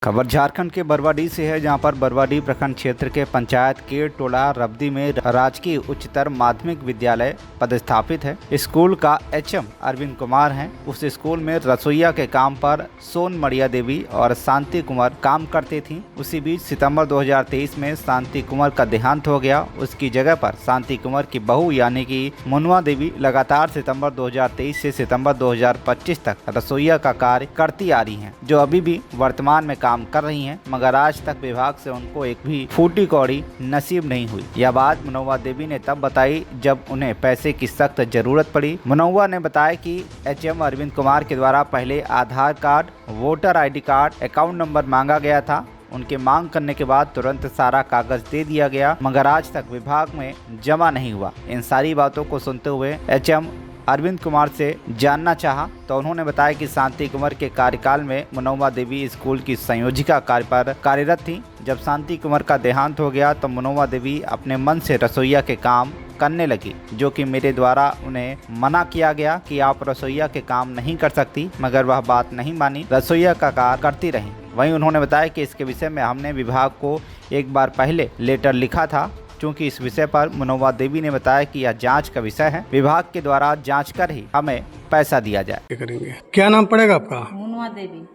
खबर झारखंड के बरवाडीह से है, जहां पर बरवाडीह प्रखंड क्षेत्र के पंचायत के टोला रबदी में राजकीय उच्चतर माध्यमिक विद्यालय पदस्थापित है। स्कूल का एचएम अरविंद कुमार हैं। उस स्कूल में रसोईया के काम पर सोन मड़िया देवी और शांति कुमार काम करती थीं। उसी बीच सितंबर 2023 में शांति कुमार का देहांत हो गया। उसकी जगह पर शांति कुमार की बहू यानी कि मुनवा देवी लगातार सितंबर 2023 से सितंबर 2025 तक रसोईया का कार्य करती आ रही हैं, जो अभी भी वर्तमान में काम कर रही हैं, मगर आज तक विभाग से उनको एक भी फूटी कौड़ी नसीब नहीं हुई। यह बात मुनव्वा देवी ने तब बताई जब उन्हें पैसे की सख्त जरूरत पड़ी। मुनव्वा ने बताया कि एचएम अरविंद कुमार के द्वारा पहले Aadhaar card, voter ID card, account number मांगा गया था। उनके मांग करने के बाद तुरंत सारा कागज दे दिया गया, मगर आज तक विभाग में जमा नहीं हुआ। इन सारी बातों को सुनते हुए एचएम अरविंद कुमार से जानना चाहा तो उन्होंने बताया कि शांति कुमार के कार्यकाल में मुनव्वा देवी स्कूल की संयोजिका कार्य पर कार्यरत थी। जब शांति कुमार का देहांत हो गया तो मुनव्वा देवी अपने मन से रसोईया के काम करने लगी, जो कि मेरे द्वारा उन्हें मना किया गया कि आप रसोईया के काम नहीं कर सकती, मगर वह बात नहीं मानी, रसोईया का कार्य करती रही। वहीं उन्होंने बताया कि इसके विषय में हमने विभाग को एक बार पहले लेटर लिखा था, क्योंकि इस विषय पर मुनव्वा देवी ने बताया कि यह जांच का विषय है, विभाग के द्वारा जांच कर ही हमें पैसा दिया जाए। करेंगे। क्या नाम पड़ेगा आपका? मुनव्वा देवी।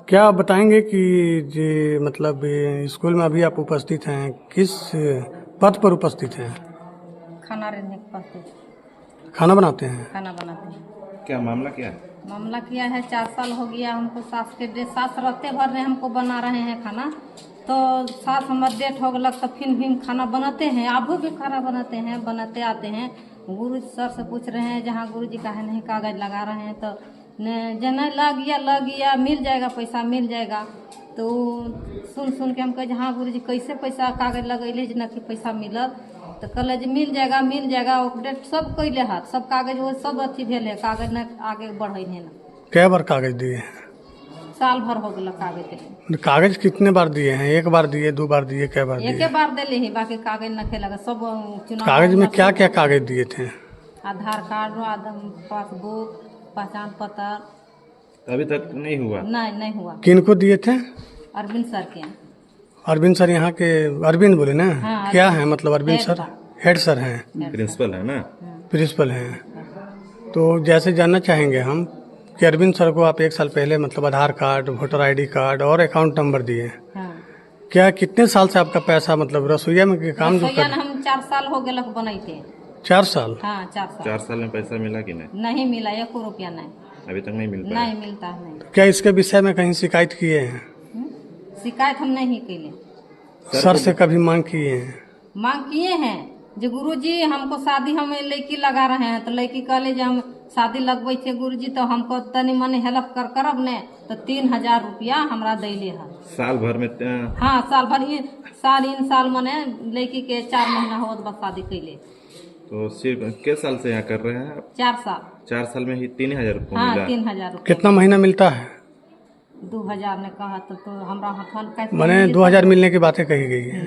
क्या आप बताएंगे कि जी मतलब स्कूल में अभी आप उपस्थित हैं, किस पद पर उपस्थित हैं? खाना रहने के पास खाना बनाते हैं? खाना बनाते हैं। क्या मामला क्या है? मामला किया है 4 साल हो गया हमको, सास के सास रहते भर रहे हमको बना रहे हैं खाना, तो सास हमारे डेट हो गलक तो फिर भी खाना बनाते हैं। अब भी खाना बनाते हैं, बनाते आते हैं। गुरु सर से पूछ रहे हैं, जहाँ गुरु जी का है नहीं कागज लगा रहे हैं, तो जना लग गया मिल जाएगा, पैसा मिल जाएगा। तो सुन के हम कहे हाँ गुरु जी कैसे पैसा कागज लगैले जना कि पैसा मिलत, तो कहले जी मिल जाएगा डेट सब कैले हाथ सब कागज वो सब अथी भेल है, कागज न आगे बढ़े है ना। क्या बार कागज दिए? साल भर हो गया कागज दिए। कागज कितने बार दिए हैं? एक बार दिए, 2 बार दिए, क्या बार दिए? एक बार दिले ही, बाकी कागज न खेला सब चुनाव। कागज में क्या क्या कागज दिए थे? आधार कार्ड, पासबुक, पहचान पत्र। अभी तक नहीं हुआ? नहीं हुआ। किनको दिए थे? अरविंद सर के। अरविंद सर यहाँ के अरविंद बोले ना? हाँ, क्या है मतलब अरविंद सर? हेड सर हैं, प्रिंसिपल है ना? प्रिंसिपल हैं। तो जैसे जानना चाहेंगे हम कि अरविंद सर को आप 1 साल पहले मतलब आधार कार्ड, वोटर आईडी कार्ड और अकाउंट नंबर दिए। हाँ। क्या कितने साल से आपका पैसा मतलब रसोईया में के काम जो कर? हम 4 साल हो गए बनाते। 4 साल? हाँ 4 साल। 4 साल में पैसा मिला कि नहीं? नहीं मिला, 1 रुपया नहीं। अभी तक नहीं मिलता? नहीं मिलता है नहीं। क्या इसके विषय में कहीं शिकायत किए हैं? शिकायत हम नहीं किए। सर से कभी मांग किए हैं? मांग किए हैं जो गुरुजी हमको शादी हमें लड़की लगा रहे हैं, तो लड़की कहले जो हम शादी लगवे थे गुरुजी, तो हमको तनी मनी हेल्प करब ने, तो 3000 रुपया हमरा दैले है साल भर में। हाँ साल भर इन साल मने लड़की के 4 महीना हो बस शादी कैले। तो सिर्फ कितने साल से यहाँ कर रहे हैं आप? 4 साल। 4 साल में ही 3000 रुपया हाँ मिला? 3000 रुपया। कितना महीना मिलता है? 2000 ने कहा तो हमरा हाथन कैसे मैंने 2000 मिलने की बातें कही गई है,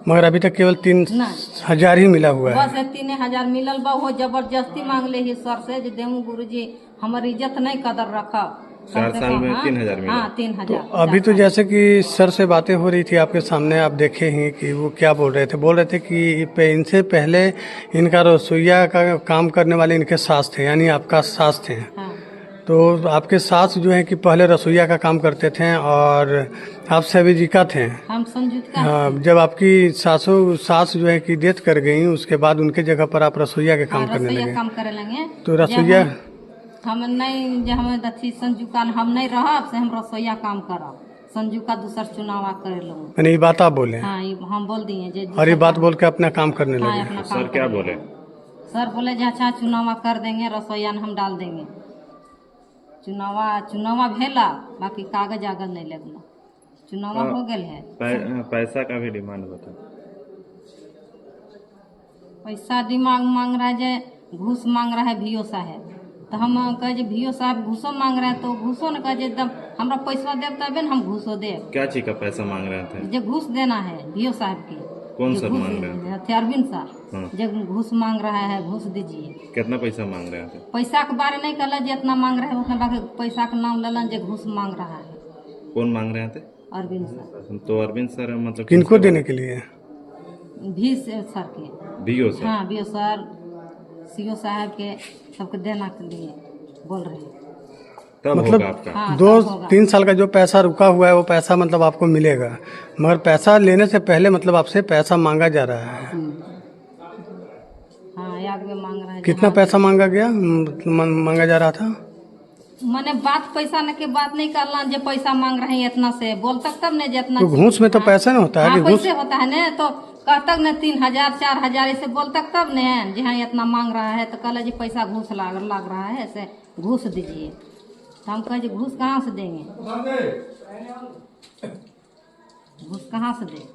मगर अभी तक केवल 3000 ही मिला हुआ है। बस 3000 मिलल बा, वो जबरदस्ती मांग ले ही सर से जो देहूँ गुरुजी हमर इज्जत नहीं कदर रखब। 4 साल में 3000 मिला? हाँ 3000। तो अभी तो जैसे कि सर से बातें हो रही थी आपके सामने, आप देखे ही कि वो क्या बोल रहे थे कि इनसे पहले इनका रसोईया का काम करने वाले इनके सास थे, यानी आपका सास थे। हाँ। तो आपके सास जो है कि पहले रसोईया का काम करते थे और आप सेविजिका थे। हम संजुक्ता। हाँ, जब आपकी सास जो है कि डेथ कर गई, उसके बाद उनके जगह पर आप रसोईया के काम करने लगे। काम करे लगे तो रसोईया हम नहीं, जो हम दथी संजुका हम नहीं रहब से हम रसोईया काम करब, संजुका दूसर चुनावा करे लूँ। मैंने ये बात आप बोले? हाँ हम बोल दिए और ये बात बोल के अपना काम करने हाँ, लगे। अपना सर क्या बोले? सर बोले जो अच्छा चुनावा कर देंगे, रसोईया हम डाल देंगे। चुनावा भेला, बाकी कागज आगज नहीं लगला, चुनावा हो गए है। पैसा का भी डिमांड बता। पैसा दिमाग मांग रहा है, जे घूस मांग रहा है भीओ साहब, तो हम कहे भीओ साहब घूसो मांग रहे हैं, तो घूसो न कहे एकदम हमरा पैसा देव तबे न हम घूसो देव। क्या चीज का पैसा मांग रहे थे? जो घूस देना है भीओ साहब की। कौन सर मांग रहे थे? अरविंद सर जो घूस मांग रहा है, घूस दीजिए। कितना पैसा मांग रहे थे? पैसा के बारे नहीं कहला, जितना मांग रहे हैं उतना, बाकी पैसा के नाम लेलन जो घूस मांग रहा है। कौन मांग रहे थे? अरविंद सर तो अरविंद सर मतलब किनको देने के लिए? भी सर के, बीओ सर? हाँ बीओ सर, सीओ साहब के सबको देना के लिए बोल रहे हैं। तब मतलब होगा आपका? हाँ, दो तब होगा। 3 साल का जो पैसा रुका हुआ है वो पैसा मतलब आपको मिलेगा, मगर पैसा लेने से पहले मतलब आपसे पैसा मांगा जा रहा है। हाँ याद में मांग रहे हैं। कितना पैसा मांगा गया, मांगा जा रहा था? मैंने बात पैसा न के बात नहीं करला, जो पैसा मांग रहे हैं इतना से बोल तक तब नहीं जितना। तो घूस में तो पैसा नहीं होता है कि घूस? पैसे होता है न, तो कहतक न 3000 4000 ऐसे बोल तक तब न, जहाँ इतना मांग रहा है तो कल जी पैसा घूस लग रहा है, ऐसे घूस दीजिए। तो हम कहे घूस कहाँ से देंगे, घूस कहाँ से दें।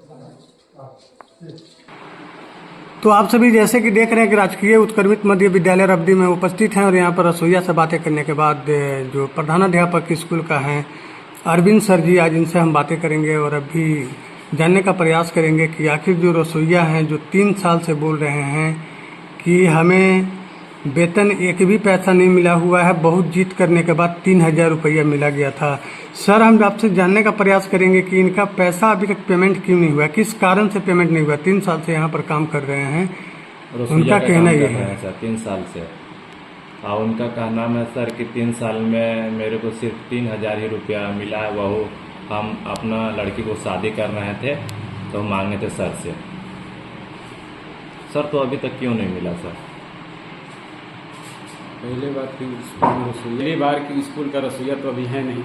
तो आप सभी जैसे कि देख रहे हैं कि राजकीय उत्क्रमित मध्य विद्यालय रब्दी में उपस्थित हैं और यहाँ पर रसोईया से बातें करने के बाद जो प्रधानाध्यापक स्कूल का है अरविंद सर जी, आज इनसे हम बातें करेंगे और अभी जानने का प्रयास करेंगे कि आखिर जो रसोईया हैं जो 3 साल से बोल रहे हैं कि हमें वेतन एक भी पैसा नहीं मिला हुआ है, बहुत जीत करने के बाद 3000 रुपया मिला गया था। सर हम आपसे जानने का प्रयास करेंगे कि इनका पैसा अभी तक पेमेंट क्यों नहीं हुआ, किस कारण से पेमेंट नहीं हुआ? 3 साल से यहाँ पर काम कर रहे हैं, उनका कहना ये है सर 3 साल से, और उनका कहना है सर कि 3 साल में मेरे को सिर्फ 3000 ही रुपया मिला है, वो हम अपना लड़की को शादी कर रहे थे तो मांगे थे सर से। सर तो अभी तक क्यों नहीं मिला सर? पहले बात की स्कूल में रसोईया, पहली बार की स्कूल का रसोईया तो अभी है नहीं,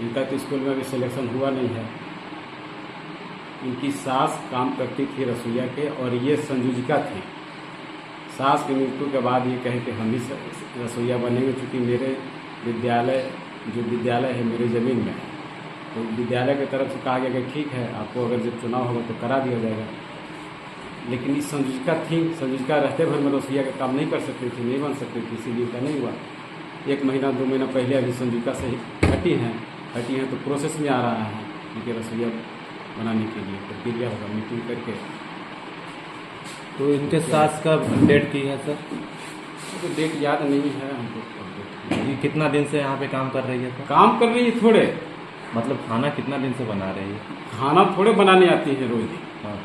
इनका तो स्कूल में अभी सिलेक्शन हुआ नहीं है। इनकी सास काम करती थी रसोईया के और ये संयोजिका थी। सास की मृत्यु के बाद ये कहे कि हम ही रसोईया बनेंगे, चूँकि मेरे विद्यालय है मेरे ज़मीन में, तो विद्यालय की तरफ से कहा गया कि ठीक है आपको अगर जब चुनाव होगा तो करा दिया जाएगा। लेकिन इस संयोजिका थी, संयोजिका रहते भर में रसोईया का काम नहीं कर सकती थी, नहीं बन सकती थी, इसीलिए का नहीं हुआ। 1 महीना 2 महीना पहले अभी संयोजिका से हटी हैं तो प्रोसेस में आ रहा है क्योंकि रसोईया बनाने के लिए प्रक्रिया होगा मीटिंग करके। तो इनके सास का डेट की है सर? तो डेट याद नहीं है हमको। ये कितना दिन से यहाँ पे काम कर रही है सर? काम कर रही है थोड़े, मतलब खाना कितना दिन से बना रही है? खाना थोड़े बनाने आती है रोज, हाँ।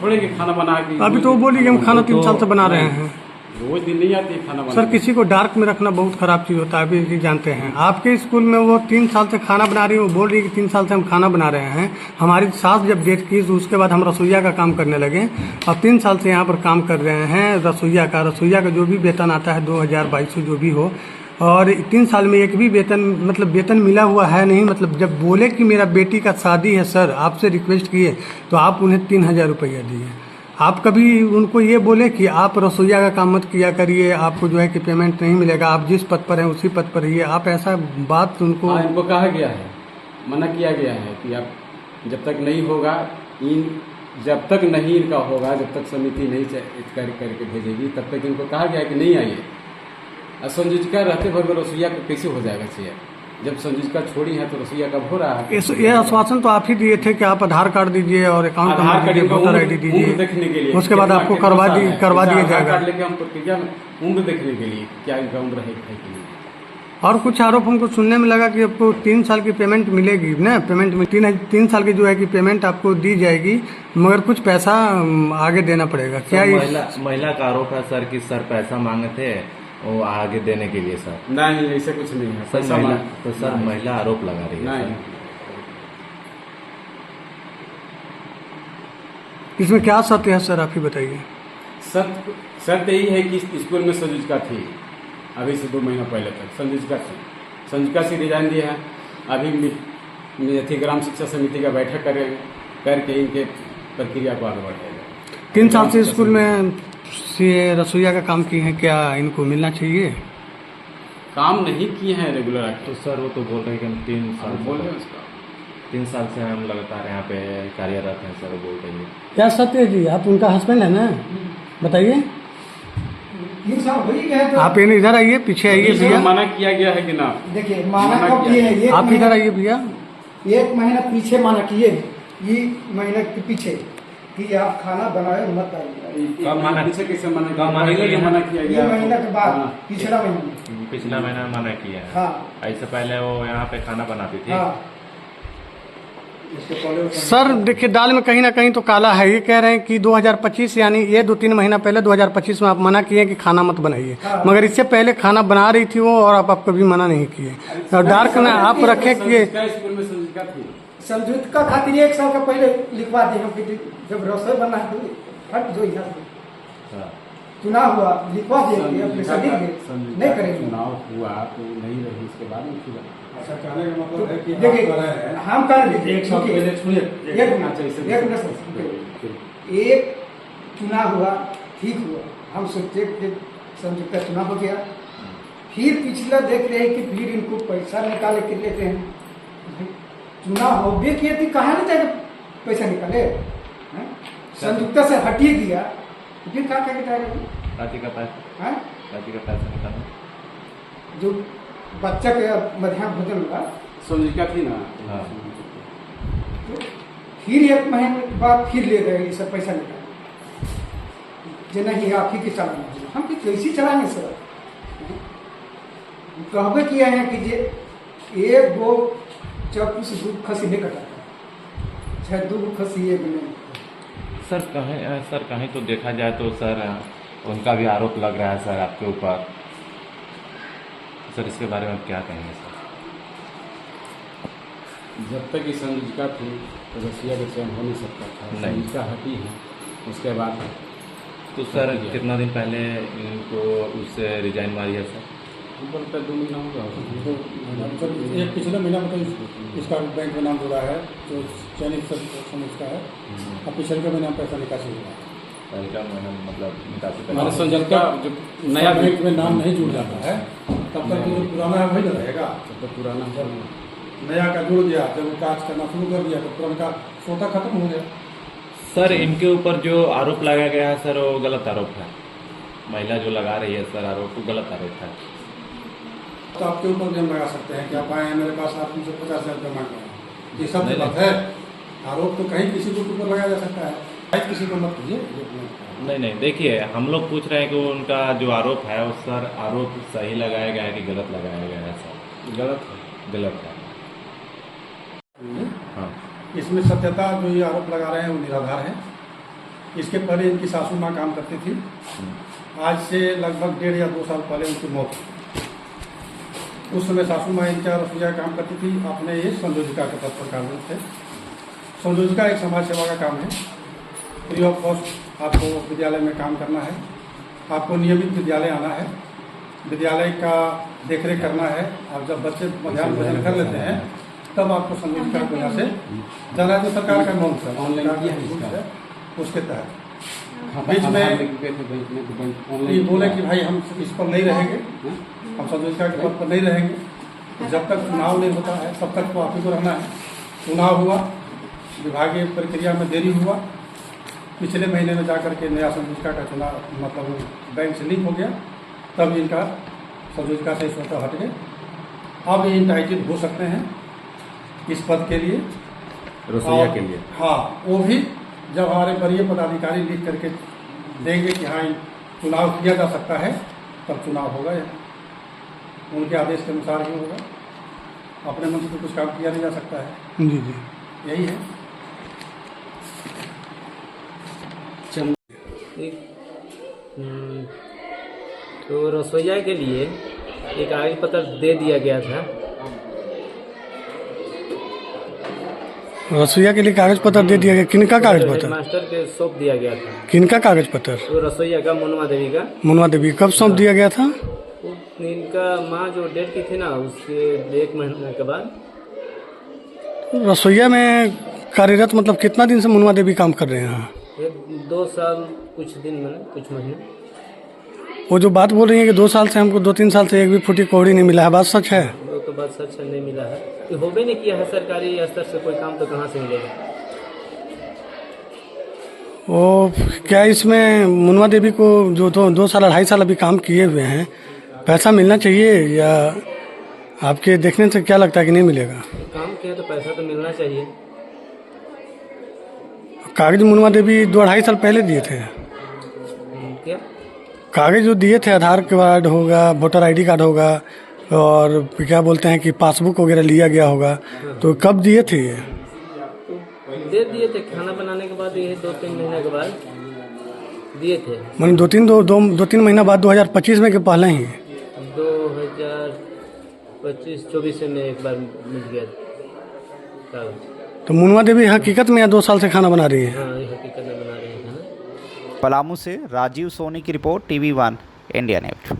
थोड़े के खाना बना के। अभी तो वो बोली कि हम खाना 3 साल से बना रहे हैं। रोज दिन नहीं आती है खाना बनाने। सर किसी को डार्क में रखना बहुत खराब चीज़ होता है, अभी जानते हैं। आपके स्कूल में वो 3 साल से खाना बना रही है, वो बोल रही है कि 3 साल से हम खाना बना रहे हैं। हमारी सास जब डेथ की तो उसके बाद हम रसोईया का काम करने लगे और 3 साल से यहाँ पर काम कर रहे हैं रसोईया का जो भी वेतन आता है 2000-2200 जो भी हो, और 3 साल में एक भी वेतन मिला हुआ है नहीं। मतलब जब बोले कि मेरा बेटी का शादी है सर, आपसे रिक्वेस्ट किए तो आप उन्हें 3000 रुपया दिए। आप कभी उनको ये बोले कि आप रसोईया का काम मत किया करिए, आपको जो है कि पेमेंट नहीं मिलेगा, आप जिस पद पर हैं उसी पद पर रहिए? आप ऐसा बात उनको? हाँ, इनको कहा गया है, मना किया गया है कि आप जब तक नहीं होगा जब तक नहीं इनका होगा, जब तक समिति नहीं करके भेजेगी तब तक इनको कहा गया है कि नहीं आइए। संयोजिका रहते भर में रसोईया कैसे हो जाएगा चेयर? जब संयोजिका छोड़ी है तो रसोईया कब हो रहा है? ये आश्वासन तो आप ही दिए थे कि आप आधार कार्ड दीजिए और अकाउंट नंबर दीजिए, वोटर ID दीजिए, देखने के लिए उसके बाद आपको करवा दिया जाएगा। लेके हम प्रक्रिया में उम्र देखने के लिए क्या इनका उम्र है कि नहीं। और कुछ आरोप हमको सुनने में लगा कि आपको 3 साल की पेमेंट मिलेगी ना, पेमेंट में 3 साल की जो है कि पेमेंट आपको दी जाएगी, मगर कुछ पैसा आगे देना पड़ेगा। क्या महिला का आरोप है सर कि सर पैसा मांगे थे वो आगे देने के लिए सर? नहीं, ऐसे कुछ नहीं है सर। सर महिला आरोप लगा रही है। नहीं, इसमें क्या सत्य है सर, आप ही बताइए। सत्य यही है कि स्कूल में संयोजिका थी अभी से 2 महीना पहले तक संयोजिका से रिजाइन दिया है। अभी ग्राम शिक्षा समिति का बैठक करके इनके प्रक्रिया को आगे बढ़ाएगा। 3 साल से स्कूल में रसोईया का काम किए हैं, क्या इनको मिलना चाहिए? काम नहीं किए हैं रेगुलर। तो सर वो तो बोल रहे हैं कि हम 3 साल बोल रहे हैं उसका 3 साल से हम लगातार यहाँ पे कार्यरत हैं सर, बोल रही है। क्या सत्य है जी? आप उनका हस्बैंड है ना, बताइए। आप इधर आइए, पीछे आइए भैया। मना किया गया है कि ना? देखिए माना कब किए हैं? आप इधर आइए भैया। 1 महीना पीछे माना किए, ये महीना के पीछे कि आप खाना बनाए मत आइए। कब मना पीछे कैसे मना कब मना पहले किया? जो मना किया ये गया महीना के बाद हाँ। पिछला महीना। पिछला महीना मना किया है। हाँ ऐसे पहले वो यहाँ पे खाना बनाती थी। हाँ। सर देखिए, दाल में कहीं ना कहीं तो काला है। ये कह रहे हैं कि 2025 यानी ये 2-3 महीना पहले 2025 में आप मना किए कि खाना मत बनाइए, मगर इससे पहले खाना बना रही थी वो और आप कभी मना नहीं किए। और डार्क में आप रखे कि स्कूल में संजीविका थी। समझौता खातिर 1 साल का पहले लिखवा दी हम कि जब रसोई बना है तो हट जो यहाँ से हाँ। चुनाव हुआ लिखवा दिए अपने सभी नहीं करेंगे। चुनाव हुआ तो नहीं रही, इसके बाद में फिर अच्छा, कहने का मतलब है कि आप देखिए कर रहे हैं हम कर देते एक साल पहले सुनिए एक चुनाव हुआ ठीक हुआ, हम सोचे कि संयुक्त चुनाव हो गया, फिर पिछला देख रहे हैं कि फिर इनको पैसा निकाले के लेते हैं। भाई, चुनाव हो भी किए थी, कहाँ नहीं जाएगा पैसा निकाले हैं? संयुक्त से हटिए गया तो फिर क्या क्या जाएगा? राती का पैसा, हैं? राती का पैसा निकालना। जो बच्चा के मध्याह्न भोजन हुआ संजीविका थी ना। हाँ। तो फिर 1 महीने के बाद फिर ले गए ये सब पैसा निकाल जे नहीं आप ही के चलाना, हम कि कैसे चलाएंगे सर? कहबे किया है कि जे 1 गो चक्कू से 2 खसी नहीं कटाता, चाहे 2 खसी एक नहीं। सर कहीं तो देखा जाए तो सर उनका भी आरोप लग रहा है सर आपके ऊपर। सर इसके बारे में आप क्या कहेंगे सर? जब तक ये संजीविका थी तो रसिया का चयन हो नहीं सकता था। नहीं। संजीविका हटी है उसके बाद तो सर कितना दिन पहले इनको उससे रिजाइन मारी है सर? ऊपर तक 2 महीना होगा। जब एक पिछले महीना में तो इसका बैंक में नाम जुड़ा है जो चयनित समझता है, अब पिछले के महीना में पैसा निकासी हुआ है। पहले का महीना मतलब निकासी हमारे पैसा। संजीविका जो नया नया बैंक में नाम नहीं जुड़ जाता है तब तक जो पुराना है वही रहेगा। तो पुराना है। नया का जुड़ गया, जब काज करना शुरू कर दिया तो पुराना का सोता खत्म हो गया। सर इनके ऊपर जो आरोप लगाया गया है सर वो गलत आरोप है। महिला जो लगा रही है सर आरोप, वो गलत आरोप है। तो आपके ऊपर भी हम लगा सकते हैं कि आप आए हैं मेरे पास, आप मुझे 50,000 रुपये मांग रहे हैं, ये सब नहीं, बात है। आरोप तो कहीं किसी के ऊपर लगाया जा सकता है, किसी को मत कीजिए। नहीं देखिए, हम लोग पूछ रहे हैं कि उनका जो आरोप है वो सर आरोप सही लगाया गया है कि गलत लगाया गया है सर? गलत है। गलत है। हाँ। इसमें सत्यता जो ये आरोप लगा रहे हैं वो निराधार है। इसके पहले इनकी सासू माँ काम करती थी, आज से लगभग 1.5 या 2 साल पहले उनकी मौत हुई। उस समय सासू माँ इनका रसोईया काम करती थी, अपने ये संयोजिका के पद पर कार्यरत थे। संयोजिका एक समाज सेवा का काम है। फ्री ऑफ कॉस्ट आपको विद्यालय में काम करना है, आपको नियमित विद्यालय आना है, विद्यालय का देखरेख करना है। आप जब बच्चे मध्याह्न भोजन कर लेते हैं तब आपको संयोजिका को यहाँ से जाना है। तो सरकार का नॉर्म है, ऑनलाइन किया है रूल्स इसका। है, उसके तहत बीच बीच में में ये बोले कि भाई हम इस पर नहीं रहेंगे, हम संयोजिका के पद पर नहीं रहेंगे। जब तक चुनाव नहीं होता है तब तक तो आप ही को रहना है। चुनाव हुआ, विभागीय प्रक्रिया में देरी हुआ, पिछले महीने में जाकर के नया संयोजिका का चुनाव मतलब बैंक से लिंक हो गया, तब इनका संयोजिका से स्वतः हट गए। अब ये इंटाइटेड हो सकते हैं इस पद के लिए, रसोईया के लिए। हाँ, वो भी जब हमारे वरीय पदाधिकारी लिख करके देंगे कि हाँ चुनाव किया जा सकता है तब चुनाव होगा। उनके आदेश के अनुसार ही होगा, अपने मन से तो कुछ काम किया नहीं जा सकता है। जी जी यही है। तो रसोईया के लिए एक कागज पत्र दे दिया गया था। रसोईया के लिए कागज पत्र दे दिया गया। किनका कागज पत्र? मास्टर के सौंप दिया गया था। किनका कागज पत्र? तो रसोईया का मुनवा देवी का। मुनवा देवी कब सौंप दिया गया था? इनका माँ जो डेट की थी ना उसके 1 महीने के बाद। रसोईया में कार्यरत मतलब कितना दिन से मुनवा देवी काम कर रहे हैं? 2 साल कुछ दिन में कुछ महीने। वो जो बात बोल रही है कि 2 साल से हमको 2-3 साल से एक भी फूटी कौड़ी नहीं मिला है, बात सच है? वो तो बात सच नहीं मिला है कि होबे नहीं किया है। सरकारी स्तर से कोई काम तो कहाँ से मिलेगा? वो क्या इसमें मुनवा देवी को जो 2 साल 2.5 साल अभी काम किए हुए हैं पैसा मिलना चाहिए, या आपके देखने से क्या लगता है कि नहीं मिलेगा? काम किया तो पैसा तो मिलना चाहिए। कागज मुनवा देवी 2-2.5 साल पहले दिए थे। क्या? कागज जो दिए थे आधार कार्ड होगा, वोटर आईडी कार्ड होगा और क्या बोलते हैं कि पासबुक वगैरह लिया गया होगा, तो कब दिए थे ये? दे दिए थे खाना बनाने के बाद, ये 2-3 महीने के बाद दिए थे। मैंने 2-3 महीना बाद 2025 में के पहले ही 2025-24 में एक बार मिल गया कागज। तो मुनवा देवी हकीकत में 2 साल से खाना बना रही है। हाँ, ये हकीकत में बना रहे हैं खाना। पलामू से राजीव सोनी की रिपोर्ट, TV1 इंडिया न्यूज।